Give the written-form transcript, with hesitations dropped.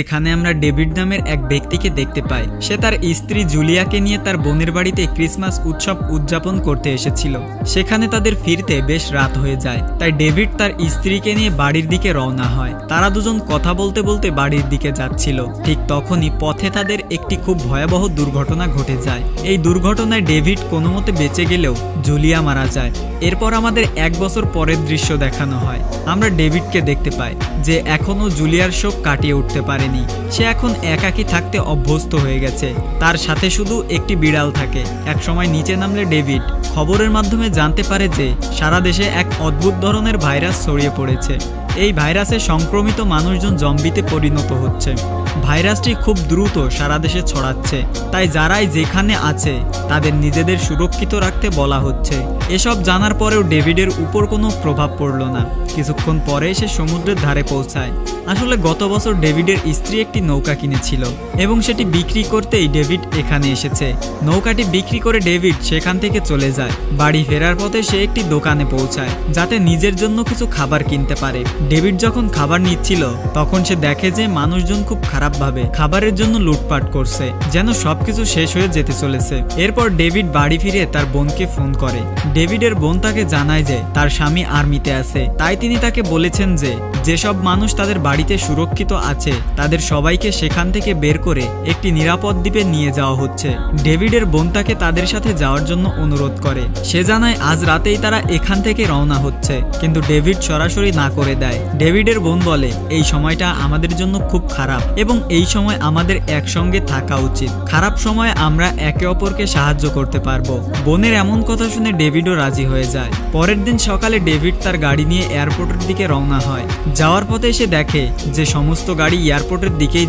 এখানে আমরা ডেভিড নামের এক ব্যক্তিকে দেখতে পাই। সে তার স্ত্রী জুলিয়াকে নিয়ে তার বোনের বাড়িতে ক্রিসমাস উৎসব উদযাপন করতে এসেছিল। সেখানে তাদের ফিরতে বেশ রাত হয়ে যায়, তাই ডেভিড তার স্ত্রীকে নিয়ে বাড়ির দিকে রওনা হয়। তারা দুজন কথা বলতে বলতে বাড়ির দিকে যাচ্ছিল। ঠিক তখনই পথে তাদের একটি খুব ভয়াবহ দুর্ঘটনা ঘটে যায়। এই দুর্ঘটনায় ডেভিড কোনো মতে বেঁচে গেলেও জুলিয়া মারা যায়। এরপর আমাদের 1 বছর পরের দৃশ্য দেখানো হয়। আমরা ডেভিডকে দেখতে পাই যে এখনও জুলিয়ার শোক কাটিয়ে উঠতে পারেনি। সে এখন একাকী থাকতে অভ্যস্ত হয়ে গেছে। তার সাথে শুধু একটি বিড়াল থাকে। এক সময় নিচে নামলে ডেভিড খবরের মাধ্যমে জানতে পারে যে সারা দেশে এক অদ্ভুত ধরনের ভাইরাস ছড়িয়ে পড়েছে। এই ভাইরাসে সংক্রমিত মানুষজন জম্বিতে পরিণত হচ্ছে। ভাইরাসটি খুব দ্রুত সারা দেশে ছড়াচ্ছে, তাই যারাই যেখানে আছে তাদের নিজেদের সুরক্ষিত রাখতে বলা হচ্ছে। এসব জানার পরেও ডেভিডের উপর কোনো প্রভাব পড়ল না। কিছুক্ষণ পরে সে সমুদ্রের ধারে পৌঁছায়। আসলে গত বছর ডেভিডের স্ত্রী একটি নৌকা কিনেছিল এবং সেটি বিক্রি করতেই ডেভিড এখানে এসেছে। নৌকাটি বিক্রি করে ডেভিড সেখান থেকে চলে যায়। বাড়ি ফেরার পথে সে একটি দোকানে পৌঁছায় যাতে নিজের জন্য কিছু খাবার কিনতে পারে। ডেভিড যখন খাবার নিচ্ছিল তখন সে দেখে যে মানুষজন খুব খারাপভাবে খাবারের জন্য লুটপাট করছে, যেন সবকিছু শেষ হয়ে যেতে চলেছে। এরপর ডেভিড বাড়ি ফিরে তার বোনকে ফোন করে। ডেভিডের বোন তাকে জানায় যে তার স্বামী আর্মিতে আছে, তাই তিনি তাকে বলেছেন যে যেসব মানুষ তাদের বাড়িতে সুরক্ষিত আছে তাদের সবাইকে সেখান থেকে বের করে একটি নিরাপদ দ্বীপে নিয়ে যাওয়া হচ্ছে। ডেভিডের বোন তাকে তাদের সাথে যাওয়ার জন্য অনুরোধ করে। সে জানায় আজ রাতেই তারা এখান থেকে রওনা হচ্ছে, কিন্তু ডেভিড সরাসরি না করে দেয়। ডেভিডের বোন বলে এই সময়টা আমাদের জন্য খুব খারাপ এবং এই সময় আমাদের একসঙ্গে থাকা উচিত। খারাপ সময় আমরা একে অপরকে সাহায্য করতে পারবো। বোনের এমন কথা শুনে ডেভিডও রাজি হয়ে যায়। পরের দিন সকালে ডেভিড তার গাড়ি নিয়ে এয়ারপোর্টের দিকে রওনা হয়। যাওয়ার পথে সে দেখে যে সমস্ত গাড়ি এয়ারপোর্টের দিকেই